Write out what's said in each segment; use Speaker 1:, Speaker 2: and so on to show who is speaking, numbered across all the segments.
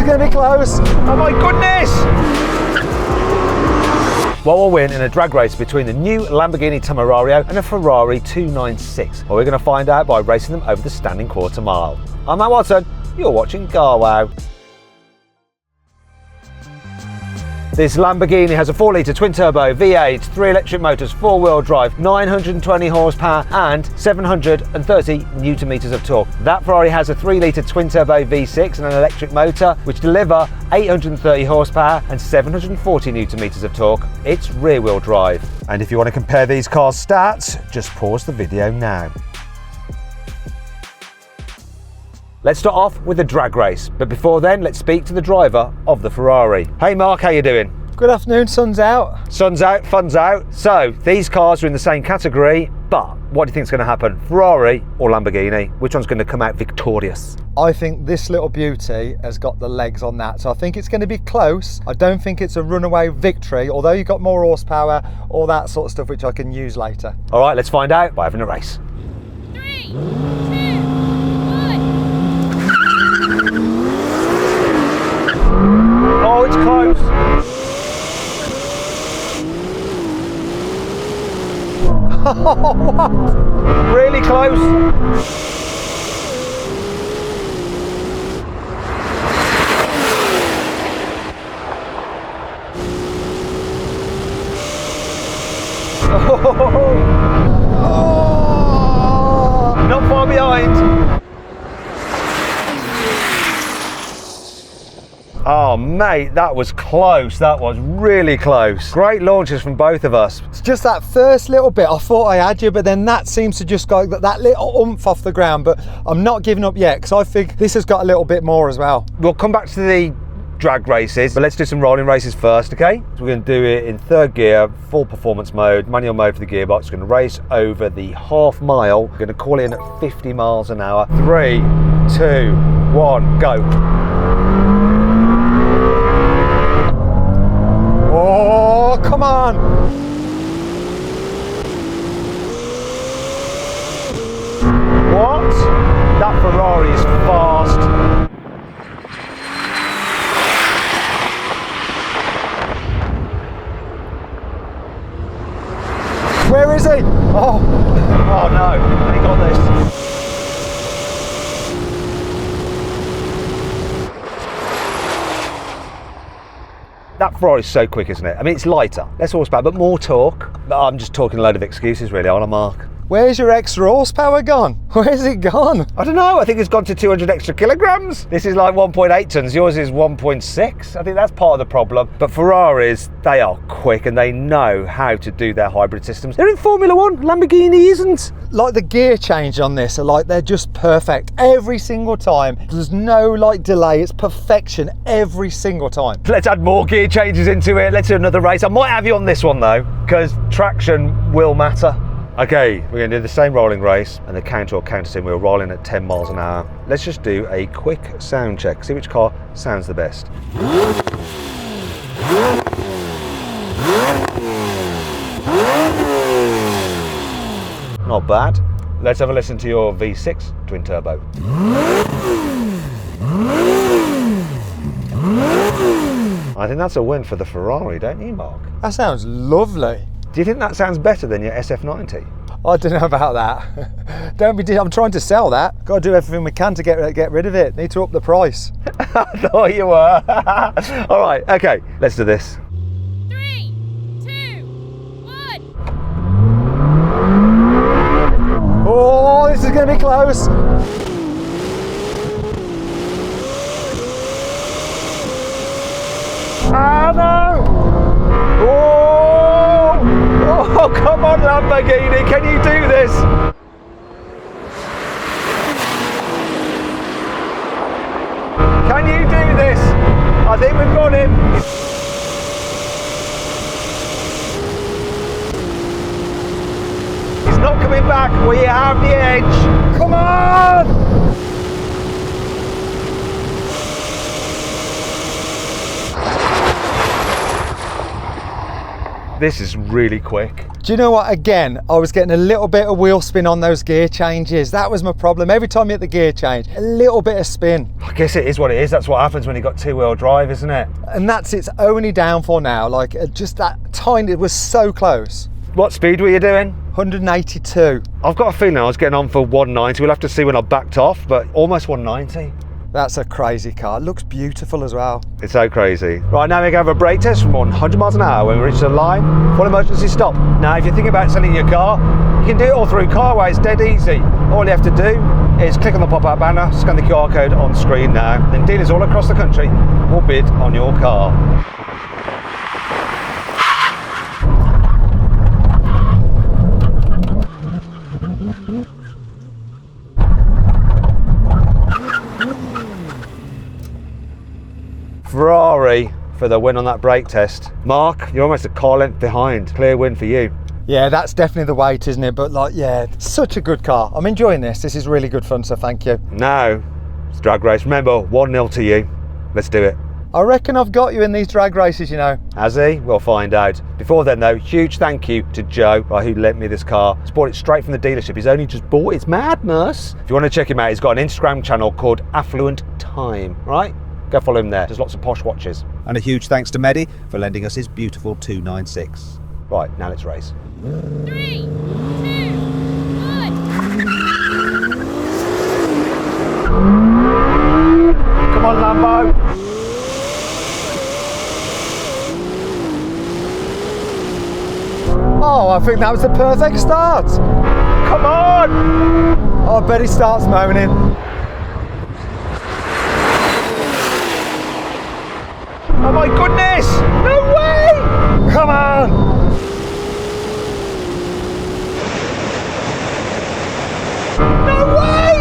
Speaker 1: going to be close.
Speaker 2: Oh my goodness! Well, we'll win in a drag race between the new Lamborghini Temerario and a Ferrari 296. Well, we're going to find out by racing them over the standing quarter mile. I'm Matt Watson, you're watching carwow. This Lamborghini has a 4-litre twin-turbo V8, 3 electric motors, 4-wheel drive, 920 horsepower and 730 newton-meters of torque. That Ferrari has a 3-litre twin-turbo V6 and an electric motor, which deliver 830 horsepower and 740 newton-meters of torque. It's rear-wheel drive. And if you want to compare these cars' stats, just pause the video now. Let's start off with a drag race, but before then, let's speak to the driver of the Ferrari. Hey Mark, how you doing?
Speaker 1: Good afternoon, sun's out.
Speaker 2: Sun's out, fun's out. So, these cars are in the same category, but what do you think is going to happen? Ferrari or Lamborghini? Which one's going to come out victorious?
Speaker 1: I think this little beauty has got the legs on that, so I think it's going to be close. I don't think it's a runaway victory, although you've got more horsepower, all that sort of stuff, which I can use later.
Speaker 2: All right, let's find out by having a race.
Speaker 3: 3, 2,
Speaker 2: Oh, it's close. Really close. Oh. Not far behind. Oh mate, that was close. That was really close. Great launches from both of us.
Speaker 1: It's just that first little bit, I thought I had you, but then that seems to just go that little oomph off the ground, but I'm not giving up yet, because I think this has got a little bit more as well.
Speaker 2: We'll come back to the drag races, but let's do some rolling races first, okay? So we're going to do it in third gear, full performance mode, manual mode for the gearbox. We're going to race over the half mile. We're going to call in at 50 miles an hour. 3, 2, 1, go.
Speaker 1: Oh, come on!
Speaker 2: What? That Ferrari is fast.
Speaker 1: Where is he? Oh,
Speaker 2: Oh no, he got this. That Ferrari is so quick, isn't it? I mean, it's lighter, less horsepower, but more torque. I'm just talking a load of excuses, really, aren't I, Mark?
Speaker 1: where's your extra horsepower gone? Where's it gone?
Speaker 2: I don't know, I think it's gone to 200 extra kilograms. This is like 1.8 tons, yours is 1.6. I think that's part of the problem. But Ferraris, they are quick and they know how to do their hybrid systems. They're in Formula One, Lamborghini isn't.
Speaker 1: Like the gear change on this are like, they're just perfect every single time. There's no like delay, it's perfection every single time.
Speaker 2: Let's add more gear changes into it. Let's do another race. I might have you on this one though, because traction will matter. Okay, we're going to do the same rolling race and the counter-sim. We're rolling at 10 miles an hour. Let's just do a quick sound check, see which car sounds the best. Not bad. Let's have a listen to your V6 twin turbo. I think that's a win for the Ferrari, don't you, Mark?
Speaker 1: That sounds lovely.
Speaker 2: Do you think that sounds better than your SF90?
Speaker 1: I don't know about that. Don't be. I'm trying to sell that. Got to do everything we can to get rid of it. Need to up the price.
Speaker 2: I thought you were. All right, okay, let's do this.
Speaker 3: 3, 2, 1.
Speaker 1: Oh, this is going to be close. Ah, no.
Speaker 2: Oh, come on, Lamborghini, can you do this? Can you do this? I think we've got him. He's not coming back. We have the edge. Come on! This is really quick.
Speaker 1: Do you know what? Again, I was getting a little bit of wheel spin on those gear changes. That was my problem. Every time you hit the gear change, a little bit of spin.
Speaker 2: I guess it is what it is. That's what happens when you've got two-wheel drive, isn't it?
Speaker 1: And that's its only downfall now. Like, just that tiny, it was so close.
Speaker 2: What speed were you doing?
Speaker 1: 182.
Speaker 2: I've got a feeling I was getting on for 190. We'll have to see when I backed off, but almost 190.
Speaker 1: That's a crazy car. It looks beautiful as well.
Speaker 2: It's so crazy. Right, now we're going to have a brake test from 100 miles an hour. When we reach the line, full emergency stop. Now, if you're thinking about selling your car, you can do it all through Carwow. It's dead easy. All you have to do is click on the pop-up banner, scan the QR code on screen now. Then dealers all across the country will bid on your car. Ferrari for the win on that brake test. Mark, you're almost a car length behind. Clear win for you.
Speaker 1: Yeah, that's definitely the weight, isn't it? But like, yeah, such a good car. I'm enjoying this. This is really good fun, so thank you.
Speaker 2: Now, it's drag race. Remember, 1-0 to you. Let's do it.
Speaker 1: I reckon I've got you in these drag races, you know.
Speaker 2: Has he? We'll find out. Before then though, huge thank you to Joe, who lent me this car. He's bought it straight from the dealership. He's only just bought it. It's madness. If you want to check him out, he's got an Instagram channel called Affluent Time, right? Go follow him there. There's lots of posh watches.
Speaker 4: And a huge thanks to Mehdi for lending us his beautiful 296.
Speaker 2: Right, now let's race.
Speaker 3: 3, 2, 1.
Speaker 2: Come on, Lambo.
Speaker 1: Oh, I think that was the perfect start.
Speaker 2: Come on!
Speaker 1: Oh, I bet he starts moaning.
Speaker 2: Oh my goodness! No way!
Speaker 1: Come on!
Speaker 2: No way!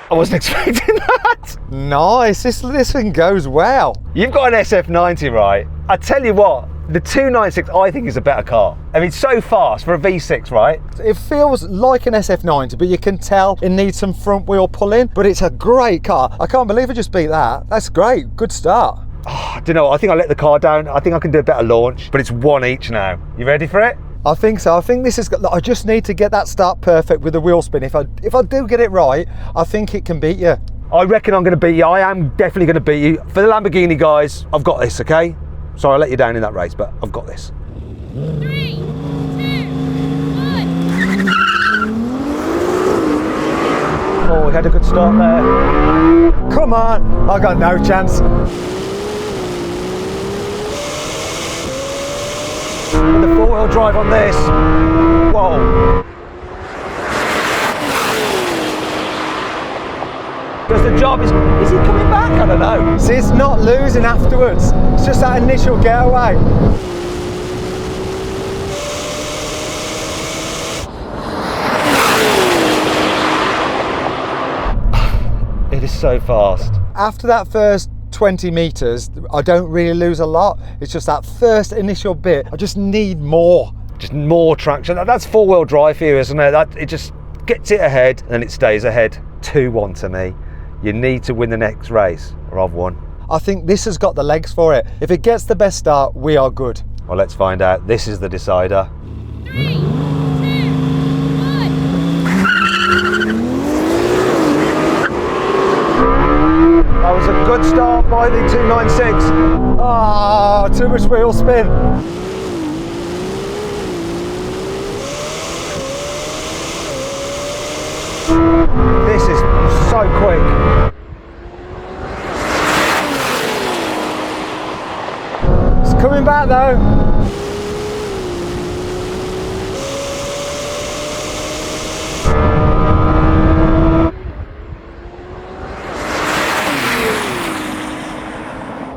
Speaker 2: I wasn't expecting that.
Speaker 1: Nice, this thing goes well.
Speaker 2: You've got an SF90, right? I tell you what, the 296 I think is a better car. I mean, so fast for a V6, right?
Speaker 1: It feels like an SF90, but you can tell it needs some front wheel pulling, but it's a great car. I can't believe I just beat that. That's great, good start.
Speaker 2: Oh, I don't know, I think I let the car down. I think I can do a better launch, but it's one each now. You ready for it?
Speaker 1: I think so. I think this is. I just need to get that start perfect with the wheel spin. If I do get it right, I think it can beat you.
Speaker 2: I reckon I'm going to beat you. I am definitely going to beat you. For the Lamborghini guys, I've got this, okay? Sorry I let you down in that race, but I've got this.
Speaker 3: 3, 2, 1.
Speaker 2: Oh, we had a good start there.
Speaker 1: Come on, I got no chance.
Speaker 2: With the four-wheel drive on this. Whoa. Does the job, is he coming back? I don't know.
Speaker 1: See, it's not losing afterwards. It's just that initial getaway.
Speaker 2: It is so fast.
Speaker 1: After that first 20 meters, I don't really lose a lot. It's just that first initial bit. I just need more.
Speaker 2: Just more traction. That's four-wheel drive for you, isn't it? It just gets it ahead and it stays ahead. 2-1 to me. You need to win the next race, or I've won.
Speaker 1: I think this has got the legs for it. If it gets the best start, we are good.
Speaker 2: Well, let's find out. This is the decider.
Speaker 3: 3, 2, 1.
Speaker 2: That was a good start by the 296.
Speaker 1: Ah, too much wheel spin.
Speaker 2: This is so quick.
Speaker 1: It's coming back though.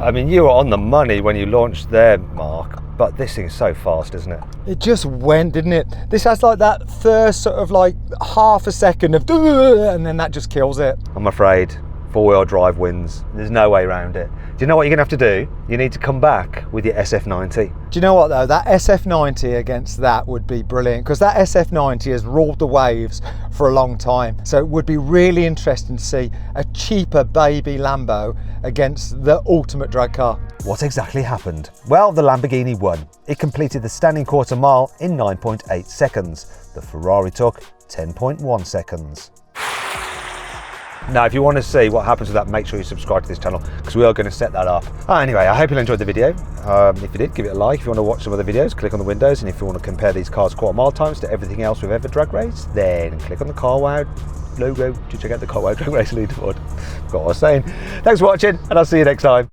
Speaker 2: I mean, you were on the money when you launched there, Mark, but this thing's so fast, isn't it?
Speaker 1: It just went, didn't it? This has like that first sort of like half a second of and then that just kills it.
Speaker 2: I'm afraid four-wheel drive wins. There's no way around it. Do you know what you're going to have to do? You need to come back with your SF90.
Speaker 1: Do you know what though? That SF90 against that would be brilliant, because that SF90 has ruled the waves for a long time. So it would be really interesting to see a cheaper baby Lambo against the ultimate drag car.
Speaker 2: What exactly happened? Well, the Lamborghini won. It completed the standing quarter mile in 9.8 seconds. The Ferrari took 10.1 seconds. Now, if you want to see what happens with that, make sure you subscribe to this channel, because we are going to set that up. Anyway, I hope you enjoyed the video. If you did, give it a like. If you want to watch some other videos, click on the windows. And if you want to compare these cars quarter mile times to everything else we've ever drag raced, then click on the carwow logo to check out the carwow drag race leaderboard. Got what I was saying. Thanks for watching, and I'll see you next time.